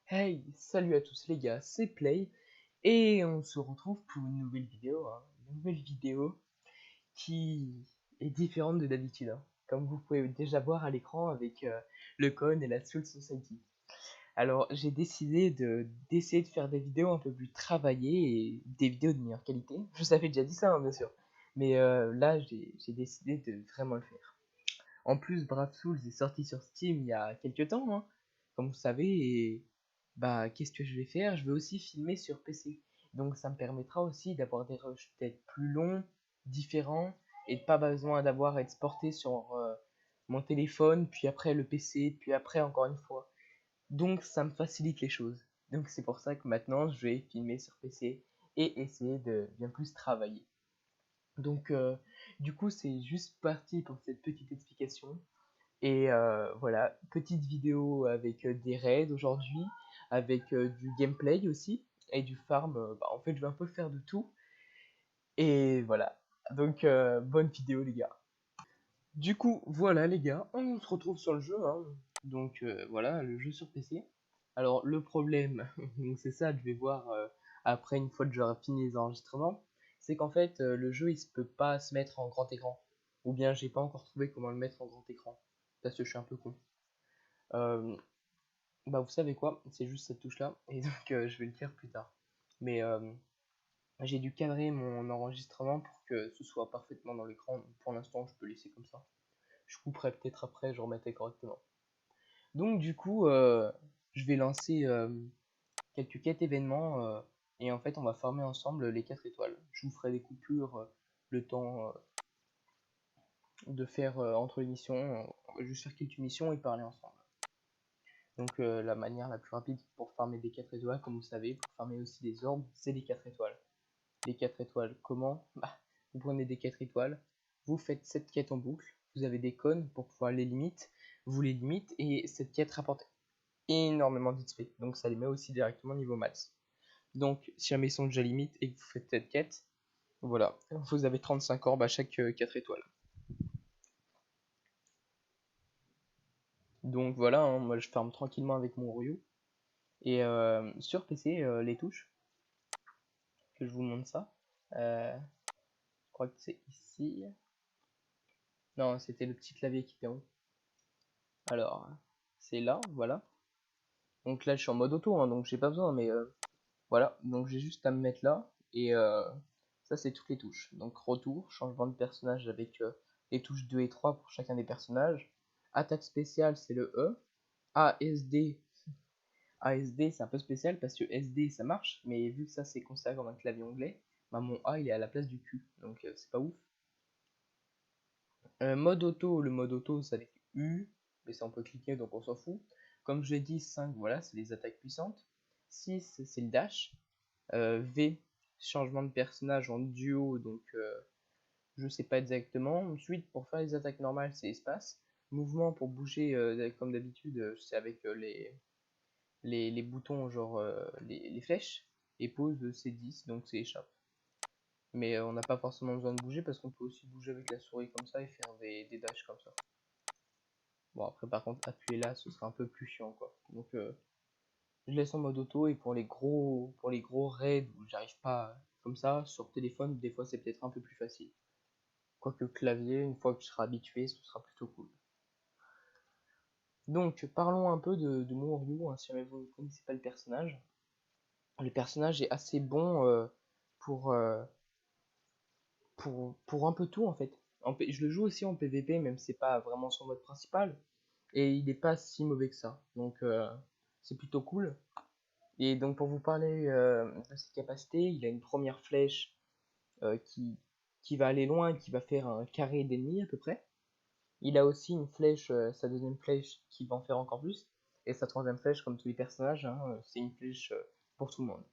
Hey, salut à tous les gars, c'est Play et on se retrouve pour une nouvelle vidéo, une nouvelle vidéo qui est différente de d'habitude, comme vous pouvez déjà voir à l'écran avec le Con et la Soul Society. Alors j'ai décidé d'essayer de faire des vidéos un peu plus travaillées et des vidéos de meilleure qualité. Je vous avais déjà dit ça, bien sûr, mais là j'ai décidé de vraiment le faire. En plus, Brave Souls est sorti sur Steam il y a quelques temps, comme vous savez, et bah qu'est-ce que je vais faire? Je vais aussi filmer sur PC. Donc ça me permettra aussi d'avoir des rushs peut-être plus longs, différents, et de pas besoin d'avoir à exporter sur mon téléphone, puis après le PC, puis après encore une fois. Donc ça me facilite les choses. Donc c'est pour ça que maintenant je vais filmer sur PC et essayer de bien plus travailler. Donc du coup c'est juste parti pour cette petite explication. Et voilà, petite vidéo avec des raids aujourd'hui, avec du gameplay aussi, et du farm. En fait, je vais un peu faire de tout. Et voilà. Donc, bonne vidéo, les gars. Du coup, voilà, les gars, on se retrouve sur le jeu. Donc, voilà, le jeu sur PC. Alors, le problème, donc c'est ça, je vais voir après, une fois que j'aurai fini les enregistrements, c'est qu'en fait, le jeu, il se peut pas se mettre en grand écran. Ou bien, j'ai pas encore trouvé comment le mettre en grand écran. Parce que je suis un peu con. Euh, Bah vous savez quoi, c'est juste cette touche là, et donc je vais le faire plus tard. Mais j'ai dû cadrer mon enregistrement pour que ce soit parfaitement dans l'écran. Pour l'instant, je peux laisser comme ça. Je couperai peut-être après, je remettrai correctement. Donc du coup, je vais lancer quelques quêtes événements, et en fait on va farmer ensemble les 4 étoiles. Je vous ferai des coupures le temps de faire entre les missions. On va juste faire quelques missions et parler ensemble. Donc la manière la plus rapide pour farmer des 4 étoiles, comme vous savez, pour farmer aussi des orbes, c'est les 4 étoiles. Les 4 étoiles, comment? Bah, vous prenez des 4 étoiles, vous faites cette quête en boucle, vous avez des cônes pour pouvoir les limiter, vous les limitez, et cette quête rapporte énormément d'XP, donc ça les met aussi directement niveau max. Donc si jamais ils sont déjà limites et que vous faites cette quête, voilà, vous avez 35 orbes à chaque 4 étoiles. Donc voilà, moi je farme tranquillement avec mon Ryu. Et sur PC, les touches, que je vous montre ça. Je crois que c'est ici. Non, c'était le petit clavier qui était en haut. Alors, c'est là, voilà. Donc là, je suis en mode auto, donc j'ai pas besoin, mais voilà. Donc j'ai juste à me mettre là. Et ça, c'est toutes les touches. Donc retour, changement de personnage avec les touches 2 et 3 pour chacun des personnages. Attaque spéciale, c'est le E. ASD, ASD, c'est un peu spécial parce que SD ça marche, mais vu que ça c'est considéré comme un clavier anglais, bah mon A il est à la place du Q, donc c'est pas ouf. Mode auto, le mode auto c'est avec U, mais ça on peut cliquer donc on s'en fout. Comme je l'ai dit, 5 voilà, c'est les attaques puissantes. 6 c'est le dash. V, changement de personnage en duo, donc je sais pas exactement. Ensuite, pour faire les attaques normales, c'est espace. Mouvement pour bouger comme d'habitude, c'est avec les boutons, genre les flèches. Et pause, c'est 10, donc c'est échappe. Mais on n'a pas forcément besoin de bouger parce qu'on peut aussi bouger avec la souris comme ça et faire des dashs comme ça. Bon, après, par contre, appuyer là, ce sera un peu plus chiant, quoi. Donc, je laisse en mode auto, et pour les gros raids où j'arrive pas comme ça, sur téléphone, des fois, c'est peut-être un peu plus facile. Quoique clavier, une fois que je serai habitué, ce sera plutôt cool. Donc, parlons un peu de mon Ryu, si jamais vous ne connaissez pas le personnage. Le personnage est assez bon pour, euh, pour un peu tout en fait. Je le joue aussi en PvP, même si c'est pas vraiment son mode principal, et il est pas si mauvais que ça. Donc c'est plutôt cool. Et donc pour vous parler de ses capacités, il a une première flèche euh, qui, qui va aller loin, qui va faire un carré d'ennemis à peu près. Il a aussi une flèche, sa deuxième flèche qui va en faire encore plus. Et sa troisième flèche, comme tous les personnages, c'est une flèche pour tout le monde.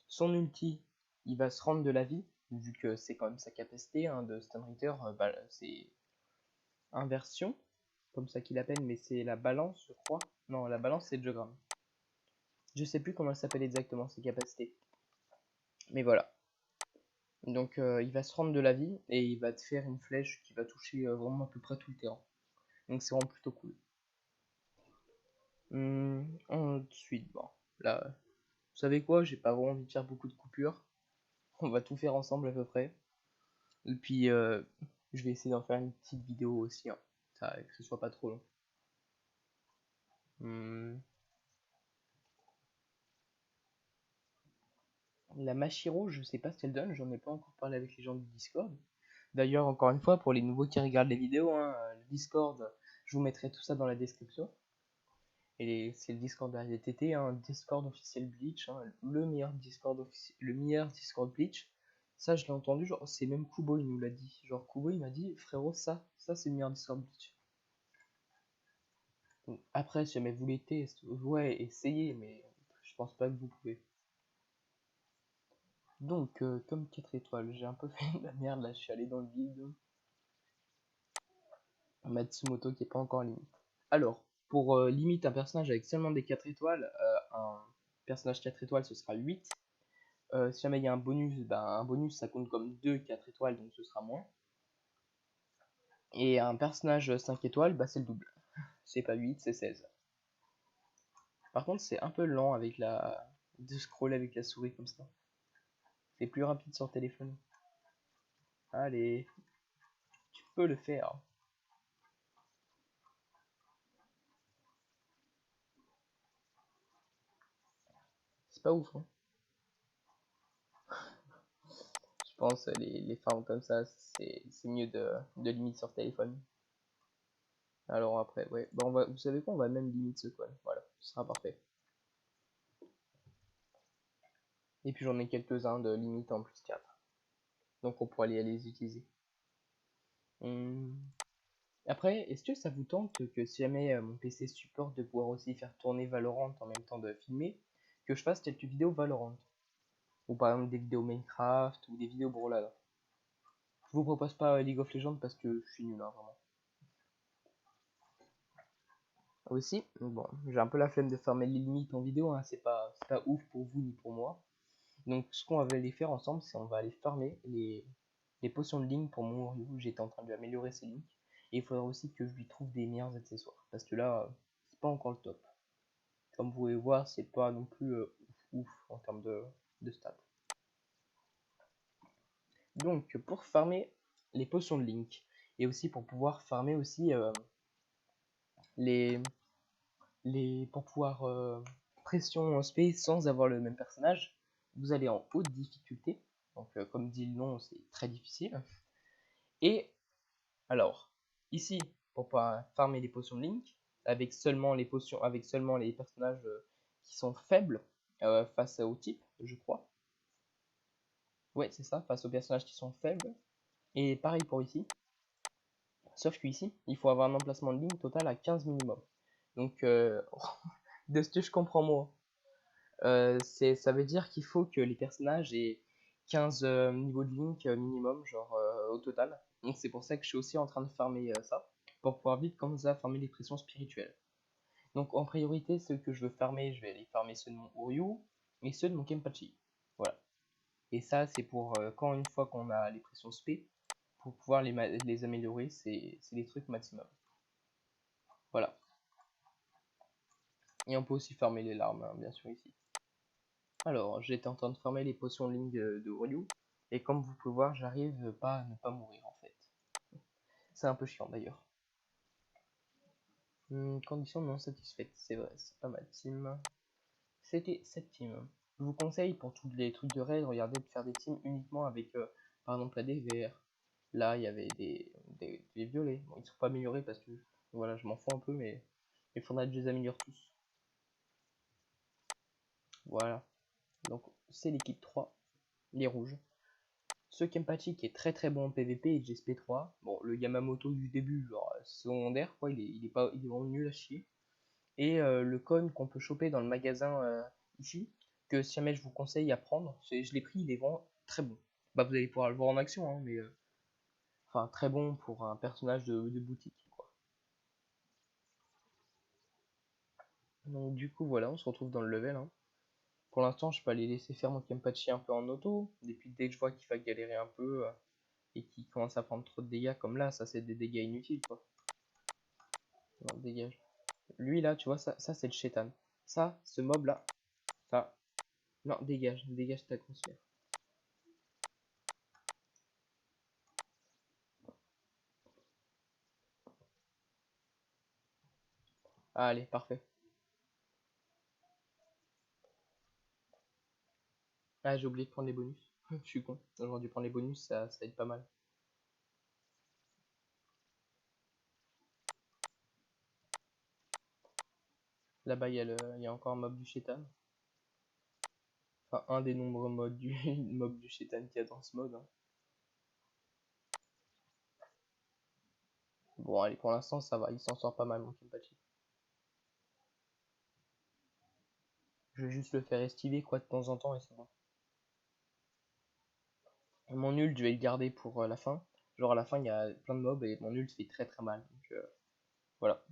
Son ulti, il va se rendre de la vie, vu que c'est quand même sa capacité de Stun Ritter, bah, c'est inversion, comme ça qu'il appelle, mais c'est la balance, je crois. Non, la balance, c'est Jogram. Je sais plus comment elle s'appelle exactement, ses capacités. Mais voilà. Donc il va se rendre de la vie, et il va te faire une flèche qui va toucher vraiment à peu près tout le terrain. Donc c'est vraiment plutôt cool. Ensuite, suite. Bon, là, vous savez quoi, j'ai pas vraiment envie de faire beaucoup de coupures. On va tout faire ensemble à peu près. Et puis, je vais essayer d'en faire une petite vidéo aussi, hein, que ce soit pas trop long. La Machiro, je sais pas ce qu'elle donne, j'en ai pas encore parlé avec les gens du Discord. D'ailleurs, encore une fois, pour les nouveaux qui regardent les vidéos, hein, le Discord, je vous mettrai tout ça dans la description. Et c'est le Discord de la DTT, un Discord officiel Bleach, hein, le meilleur Discord Bleach. Ça, je l'ai entendu, genre, c'est même Kubo, il nous l'a dit. Genre, Kubo, il m'a dit, frérot, ça c'est le meilleur Discord Bleach. Donc, après, si jamais vous voulez tester, ouais, essayez, mais je pense pas que vous pouvez. Donc, comme 4 étoiles, j'ai un peu fait de la merde, là, je suis allé dans le vide. Matsumoto qui est pas encore limite. Alors, pour limite un personnage avec seulement des 4 étoiles, un personnage 4 étoiles, ce sera 8. Si jamais il y a un bonus ça compte comme 2 4 étoiles, donc ce sera moins. Et un personnage 5 étoiles, bah c'est le double. C'est pas 8, c'est 16. Par contre, c'est un peu lent avec de scroller avec la souris comme ça. C'est plus rapide sur téléphone. Allez, tu peux le faire. C'est pas ouf, hein. Je pense les farms comme ça, c'est mieux de limite sur téléphone. Alors après, ouais, bah vous savez quoi, on va même limite ce call. Voilà, ce sera parfait. Et puis j'en ai quelques-uns de limite en plus 4. Donc on pourra les utiliser. Après, est-ce que ça vous tente que si jamais mon PC supporte de pouvoir aussi faire tourner Valorant en même temps de filmer, que je fasse quelques vidéos Valorant? Ou par exemple des vidéos Minecraft ou des vidéos Brawlhalla. Je vous propose pas League of Legends parce que je suis nul, hein, vraiment. Aussi, bon, j'ai un peu la flemme de farmer les limites en vidéo, hein, c'est pas ouf pour vous ni pour moi. Donc ce qu'on va aller faire ensemble, c'est on va aller farmer les potions de Link pour mon Ryu. J'étais en train de lui améliorer ses Link. Et il faudra aussi que je lui trouve des meilleurs accessoires. Parce que là, c'est pas encore le top. Comme vous pouvez voir, c'est pas non plus ouf en termes de stats. Donc pour farmer les potions de Link, et aussi pour pouvoir farmer aussi les pour pouvoir pression space sans avoir le même personnage, vous allez en haute difficulté. Donc comme dit le nom, c'est très difficile. Et alors, ici, pour pouvoir farmer les potions de Link, avec seulement les potions, avec seulement les personnages qui sont faibles face au type, je crois. Ouais, c'est ça, face aux personnages qui sont faibles. Et pareil pour ici. Sauf qu'ici, il faut avoir un emplacement de Link total à 15 minimum. Donc, de ce que je comprends moi, ça veut dire qu'il faut que les personnages aient 15 niveaux de Link minimum, genre au total. Donc c'est pour ça que je suis aussi en train de farmer ça, pour pouvoir vite commencer à farmer les pressions spirituelles. Donc en priorité, ceux que je veux farmer, je vais aller farmer ceux de mon Uryu et ceux de mon Kenpachi. Voilà. Et ça, c'est pour quand une fois qu'on a les pressions spé, pour pouvoir les améliorer, c'est les trucs maximum. Voilà. Et on peut aussi farmer les larmes, hein, bien sûr, ici. Alors, j'étais en train de farmer les potions de ligne de Ryu, et comme vous pouvez voir, j'arrive pas à ne pas mourir en fait. C'est un peu chiant d'ailleurs. Condition non satisfaite, c'est vrai, c'est pas ma team. C'était cette team. Je vous conseille pour tous les trucs de raid, regardez de faire des teams uniquement avec, par exemple, là des verts. Là, il y avait des violets. Bon, ils sont pas améliorés parce que, voilà, je m'en fous un peu, mais il faudrait que je les améliore tous. Voilà. Donc, c'est l'équipe 3, les rouges. Ce Kenpachi qui est très très bon en PVP et GSP3. Bon, le Yamamoto du début, genre secondaire, quoi, il est vraiment nul à chier. Et le con qu'on peut choper dans le magasin ici, que si jamais je vous conseille à prendre, je l'ai pris, il est vraiment très bon. Bah, vous allez pouvoir le voir en action, hein, mais enfin, très bon pour un personnage de boutique, quoi. Donc, du coup, voilà, on se retrouve dans le level, hein. Pour l'instant, je peux aller laisser faire mon Kenpachi un peu en auto. Et puis, dès que je vois qu'il va galérer un peu et qu'il commence à prendre trop de dégâts, comme là, ça c'est des dégâts inutiles, quoi. Non, dégage. Lui, là, tu vois, ça c'est le chétan. Ça, ce mob là. Ça. Non, dégage, dégage ta grossière. Allez, parfait. Ah, j'ai oublié de prendre les bonus. Je suis con. J'aurais dû prendre les bonus, ça aide pas mal. Là-bas, il y a encore un mob du chétan. Enfin, un des nombreux modes du mob du chétan qu'il y a dans ce mode. Hein. Bon, allez, pour l'instant, ça va. Il s'en sort pas mal, mon Kenpachi. Je vais juste le faire estiver, quoi, de temps en temps, et c'est bon. Mon ult, je vais le garder pour la fin. Genre, à la fin, il y a plein de mobs, et mon ult fait très très mal. Donc, voilà.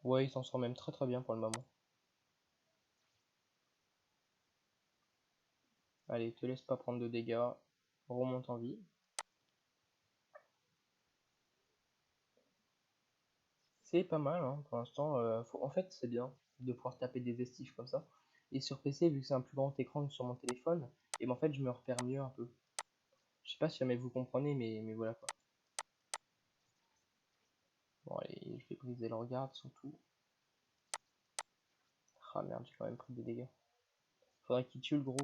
Ouais, il s'en sort même très très bien pour le moment. Allez, te laisse pas prendre de dégâts. Remonte en vie. C'est pas mal, hein, pour l'instant. En fait, c'est bien de pouvoir taper des estifs comme ça. Et sur PC, vu que c'est un plus grand écran que sur mon téléphone, et ben en fait, je me repère mieux un peu. Je sais pas si jamais vous comprenez, mais voilà quoi. Bon, allez, je vais briser le regard surtout. Ah merde, j'ai quand même pris des dégâts. Faudrait qu'il tue le gros.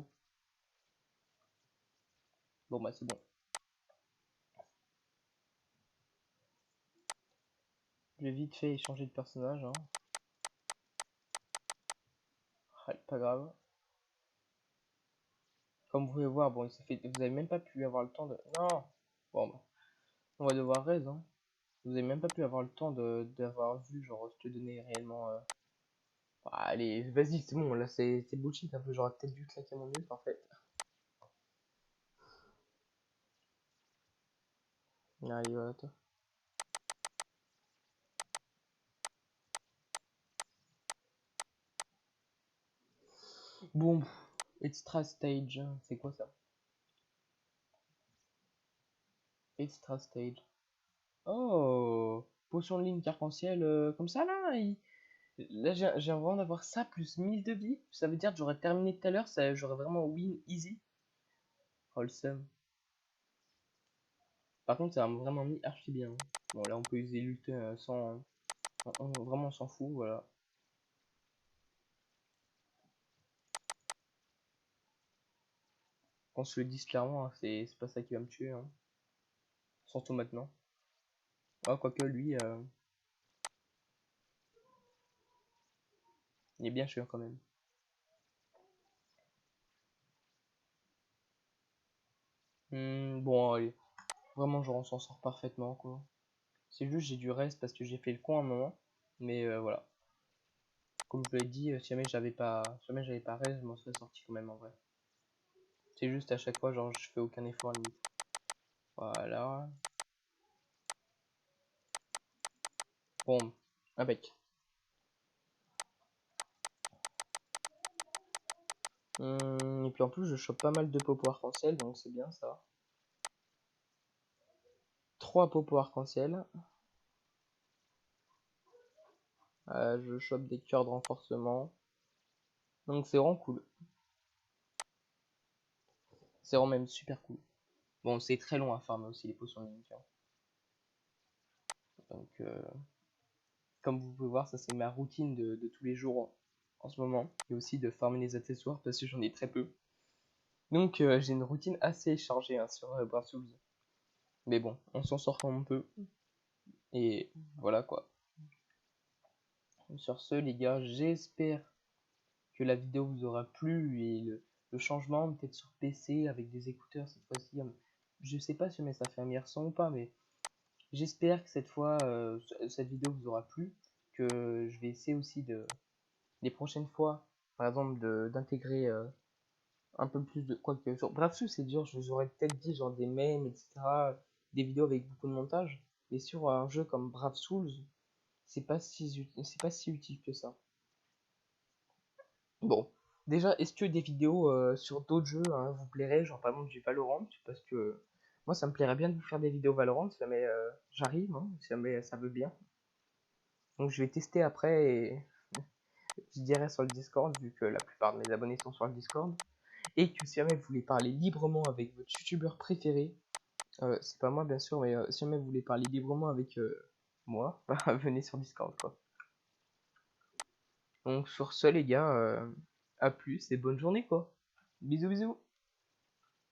Bon, bah c'est bon. Je vais vite fait changer de personnage. Hein. Ah, pas grave. Comme vous pouvez voir, bon, il s'est fait. Vous avez même pas pu avoir le temps de. Non. Bon, bah, on va devoir raise. Hein. Vous avez même pas pu avoir le temps d'avoir vu, genre, je te donnais réellement. Ah, allez, vas-y, c'est bon, là c'est bullshit un peu, j'aurais peut-être dû claquer mon ult en fait. Allez, voilà, toi. Bon, extra stage, hein, c'est quoi ça? Extra stage. Oh, potion de ligne arc-en-ciel comme ça là. Là, j'ai vraiment d'avoir ça plus 1000 de vie. Ça veut dire que j'aurais terminé tout à l'heure, j'aurais vraiment win easy. Oh le seum. Par contre, ça m'a vraiment mis archi bien. Bon, là on peut user l'ult sans. Vraiment on s'en fout, voilà. Qu'on se le dise clairement, hein, c'est pas ça qui va me tuer. Hein. Surtout maintenant. Ah, quoique lui, il est bien sûr quand même. Bon, allez. Vraiment, genre, on s'en sort parfaitement, quoi. C'est juste, j'ai du reste parce que j'ai fait le con à un moment. Mais voilà. Comme je l'ai dit, si jamais j'avais pas reste, je m'en serais sorti quand même en vrai. C'est juste à chaque fois, genre, je fais aucun effort limite. Voilà. Bon, impec. Et puis en plus, je chope pas mal de popos arc-en-ciel, donc c'est bien ça. 3 popos arc-en-ciel. Je chope des cœurs de renforcement. Donc c'est vraiment cool. C'est vraiment même super cool. Bon, c'est très long à farmer aussi les potions de Ninja. Donc, comme vous pouvez voir, ça c'est ma routine de tous les jours en ce moment. Et aussi de farmer les accessoires parce que j'en ai très peu. Donc, j'ai une routine assez chargée hein, sur Brave Souls. Mais bon, on s'en sort quand on peut. Et voilà quoi. Sur ce, les gars, j'espère que la vidéo vous aura plu et le changement, peut-être sur PC avec des écouteurs cette fois-ci. Je sais pas si mais ça fait un meilleur son ou pas, mais j'espère que cette fois, cette vidéo vous aura plu. Que je vais essayer aussi les prochaines fois, par exemple, d'intégrer un peu plus de. Quoique, sur Brave c'est dur, je vous aurais peut-être dit genre des mèmes, etc. Des vidéos avec beaucoup de montage. Mais sur un jeu comme Brave Souls, c'est pas si utile que ça. Bon, déjà, est-ce que des vidéos sur d'autres jeux hein, vous plairaient, genre par exemple du Valorant, parce que Moi, ça me plairait bien de vous faire des vidéos Valorant, si jamais j'arrive, hein, si jamais ça veut bien. Donc je vais tester après et je dirai sur le Discord, vu que la plupart de mes abonnés sont sur le Discord. Et que si jamais vous voulez parler librement avec votre youtubeur préféré, c'est pas moi bien sûr, mais si jamais vous voulez parler librement avec moi, bah, venez sur Discord quoi. Donc sur ce les gars, à plus et bonne journée quoi. Bisous bisous.